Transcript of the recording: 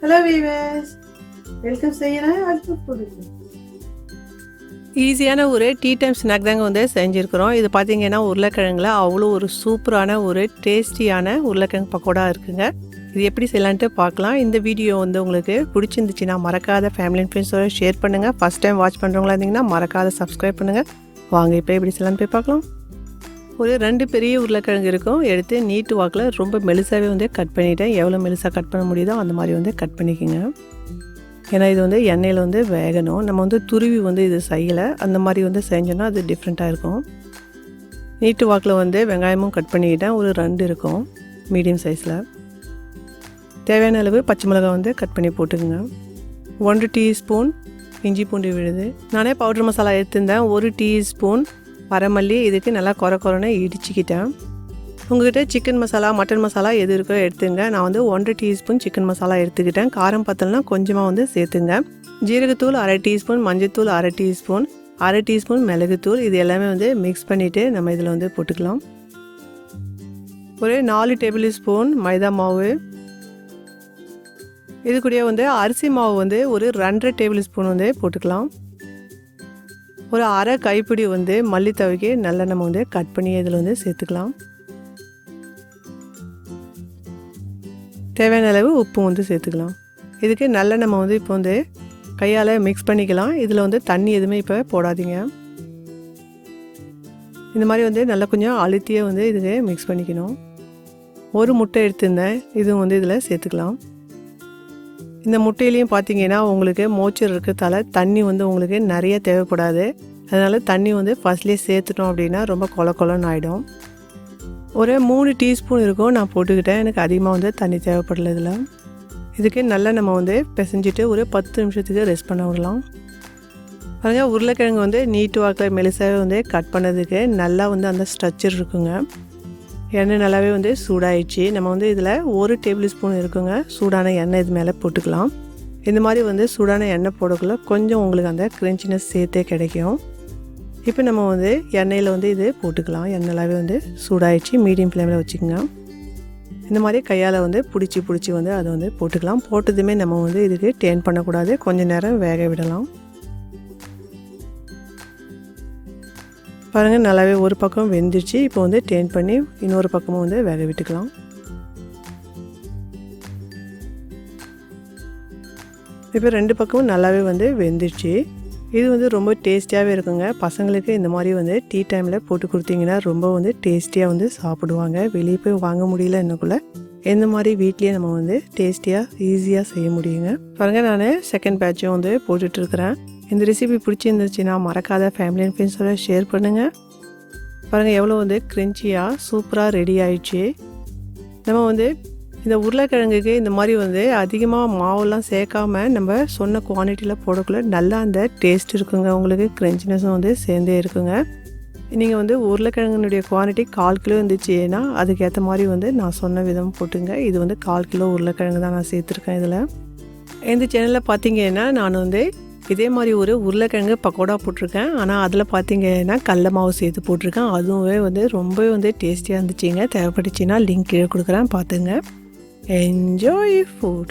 Hello viewers, welcome செய்யணும். அடுத்து போடுங்க. ஈஸியான ஒரு டீ டைம் ஸ்நாக் தாங்க வந்து செஞ்சுருக்குறோம். இது பார்த்தீங்கன்னா உருளைக்கிழங்குல அவ்வளோ ஒரு சூப்பரான ஒரு டேஸ்டியான உருளைக்கிழங்கு பக்கோடா இருக்குங்க. இது எப்படி செய்யலான்ட்டு பார்க்கலாம். இந்த வீடியோ வந்து உங்களுக்கு பிடிச்சிருந்துச்சுன்னா மறக்காத ஃபேமிலி அண்ட் ஃப்ரெண்ட்ஸோட ஷேர் பண்ணுங்கள். ஃபஸ்ட் டைம் வாட்ச் பண்ணுறவங்களா இருந்தீங்கன்னா மறக்காத சப்ஸ்கிரைப் பண்ணுங்கள். வாங்க இப்போ எப்படி செய்யலான்னு போய் பார்க்கலாம். ஒரு 2 பெரிய உருளைக்கிழங்கு இருக்கும், எடுத்து நீட்டு வாக்கில் ரொம்ப மெலிசாகவே வந்து கட் பண்ணிவிட்டேன். எவ்வளோ மெலிசாக கட் பண்ண முடியுதோ அந்த மாதிரி வந்து கட் பண்ணிக்கோங்க. ஏன்னா இது வந்து எண்ணெயில் வந்து வேகணும். நம்ம வந்து துருவி வந்து இது செய்யலை, அந்த மாதிரி வந்து செஞ்சோன்னா அது டிஃப்ரெண்ட்டாக இருக்கும். நீட்டு வாக்கில் வந்து வெங்காயமும் கட் பண்ணிக்கிட்டேன். ஒரு 2 இருக்கும் மீடியம் சைஸில். தேவையான அளவு பச்சை மிளகாய் வந்து கட் பண்ணி போட்டுக்கோங்க. 1 டீஸ்பூன் இஞ்சி பூண்டு விழுது. நானே பவுடர் மசாலா எடுத்துருந்தேன். 1 டீஸ்பூன் வரமல்லி. இதுக்கு நல்லா குறைன்னு இடிச்சிக்கிட்டேன். உங்கள்கிட்ட சிக்கன் மசாலா மட்டன் மசாலா எது இருக்கோ எடுத்துங்க. நான் வந்து 1 டீஸ்பூன் சிக்கன் மசாலா எடுத்துக்கிட்டேன். காரம் பத்தலைனா கொஞ்சமாக வந்து சேர்த்துங்க. ஜீரகத்தூள் 1/2 டீஸ்பூன், மஞ்சத்தூள் 1/2 டீஸ்பூன், 1/2 டீஸ்பூன் மிளகுத்தூள். இது எல்லாமே வந்து மிக்ஸ் பண்ணிவிட்டு நம்ம இதில் வந்து போட்டுக்கலாம். ஒரு 4 டேபிள் ஸ்பூன் மைதா மாவு. இது கூட வந்து அரிசி மாவு வந்து ஒரு 2.5 டேபிள் ஸ்பூன் வந்து போட்டுக்கலாம். ஒரு 1/2 கைப்பிடி வந்து மல்லித்தவைக்கு நல்லா நம்ம வந்து கட் பண்ணி இதில் வந்து சேர்த்துக்கலாம். தேவையான அளவு உப்பு வந்து சேர்த்துக்கலாம். இதுக்கு நல்லா நம்ம வந்து இப்போ வந்து கையால் மிக்ஸ் பண்ணிக்கலாம். இதில் வந்து தண்ணி எதுவுமே இப்போ போடாதீங்க. இந்த மாதிரி வந்து நல்லா கொஞ்சம் அழுத்தியே வந்து இதுக்கு மிக்ஸ் பண்ணிக்கணும். ஒரு முட்டை எடுத்துருந்தேன், இதுவும் வந்து இதில் சேர்த்துக்கலாம். இந்த முட்டையிலையும் பார்த்தீங்கன்னா உங்களுக்கு மோச்சர் இருக்கிறதால தண்ணி வந்து உங்களுக்கு நிறைய தேவைப்படாது. அதனால் தண்ணி வந்து ஃபஸ்ட்லேயே சேர்த்துட்டோம் அப்படின்னா ரொம்ப கொலன்னு ஆகிடும். ஒரு 3 டீஸ்பூன் இருக்கும், நான் போட்டுக்கிட்டேன். எனக்கு அதிகமாக வந்து தண்ணி தேவைப்படலை இதில். இதுக்கு நல்லா நம்ம வந்து பிசைஞ்சிட்டு ஒரு 10 நிமிஷத்துக்கு ரெஸ்ட் பண்ண விடலாம். பாருங்கள், உருளைக்கிழங்கு வந்து நீட்டு வாக்கில் மெலிசாகவே வந்து கட் பண்ணதுக்கு நல்லா வந்து அந்த ஸ்ட்ரக்சர் இருக்குங்க. எண்ணெய் நல்லாவே வந்து சூடாயிடுச்சு. நம்ம வந்து இதில் 1 டேபிள் ஸ்பூன் இருக்குங்க சூடான எண்ணெய் இது மேலே போட்டுக்கலாம். இந்த மாதிரி வந்து சூடான எண்ணெய் போடக்குள்ள கொஞ்சம் உங்களுக்கு அந்த கிரன்ச்சினஸ் சேர்த்தே கிடைக்கும். இப்போ நம்ம வந்து எண்ணெயில் வந்து இது போட்டுக்கலாம். எண்ணெய் நல்லாவே வந்து சூடாயிடுச்சு. மீடியம் ஃப்ளேமில் வச்சுக்கோங்க. இந்த மாதிரி கையால் வந்து பிடிச்சி வந்து அதை வந்து போட்டுக்கலாம். போட்டதுமே நம்ம வந்து இதுக்கு டேர்ன் பண்ணக்கூடாது, கொஞ்சம் நேரம் வேக விடலாம். பாருங்கள், நல்லாவே ஒரு பக்கம் வெந்துடுச்சு. இப்போ வந்து டேர்ன் பண்ணி இன்னொரு பக்கமும் வந்து வேக விட்டுக்கலாம். இப்போ 2 பக்கமும் நல்லாவே வந்து வெந்துடுச்சு. இது வந்து ரொம்ப டேஸ்டியாகவே இருக்குங்க. பசங்களுக்கு இந்த மாதிரி வந்து டீ டைமில் போட்டு கொடுத்தீங்கன்னா ரொம்ப வந்து டேஸ்டியாக வந்து சாப்பிடுவாங்க. வெளியே போய் வாங்க முடியல என்னக்குள்ளே இந்த மாதிரி வீட்லேயே நம்ம வந்து டேஸ்டியாக ஈஸியாக செய்ய முடியுங்க. பாருங்கள், நான் செகண்ட் பேட்சும் வந்து போட்டுட்ருக்கிறேன். இந்த ரெசிபி பிடிச்சிருந்துச்சுன்னா மறக்காத ஃபேமிலி அண்ட் ஃப்ரெண்ட்ஸோட ஷேர் பண்ணுங்கள். பாருங்கள், எவ்வளோ வந்து க்ரன்ச்சியாக சூப்பராக ரெடி ஆயிடுச்சு. நம்ம வந்து இந்த உருளைக்கிழங்குக்கு இந்த மாதிரி வந்து அதிகமாக மாவுலாம் சேர்க்காம நம்ம சொன்ன குவான்டிட்டியில் போடக்குள்ள நல்லா அந்த டேஸ்ட் இருக்குங்க. உங்களுக்கு க்ரன்ச்சினஸும் வந்து சேர்ந்தே இருக்குங்க. நீங்கள் வந்து உருளைக்கிழங்குனுடைய குவான்டிட்டி 1/4 கிலோ இருந்துச்சுன்னா அதுக்கேற்ற மாதிரி வந்து நான் சொன்ன விதம் போட்டுங்க. இது வந்து 1/4 கிலோ உருளைக்கிழங்கு தான் நான் சேர்த்துருக்கேன் இதில். இந்த சேனலில் பார்த்தீங்கன்னா நான் வந்து இதே மாதிரி ஒரு உருளைக்கிழங்கு பக்கோடா போட்டிருக்கேன். ஆனால் அதில் பார்த்தீங்கன்னா கடல மாவு சேர்த்து போட்டிருக்கேன். அதுவே வந்து ரொம்பவே வந்து டேஸ்டியாக இருந்துச்சுங்க. தேவைப்பட்டுச்சுன்னா லிங்க் கீழே கொடுக்குறேன், பார்த்துங்க. Enjoy food.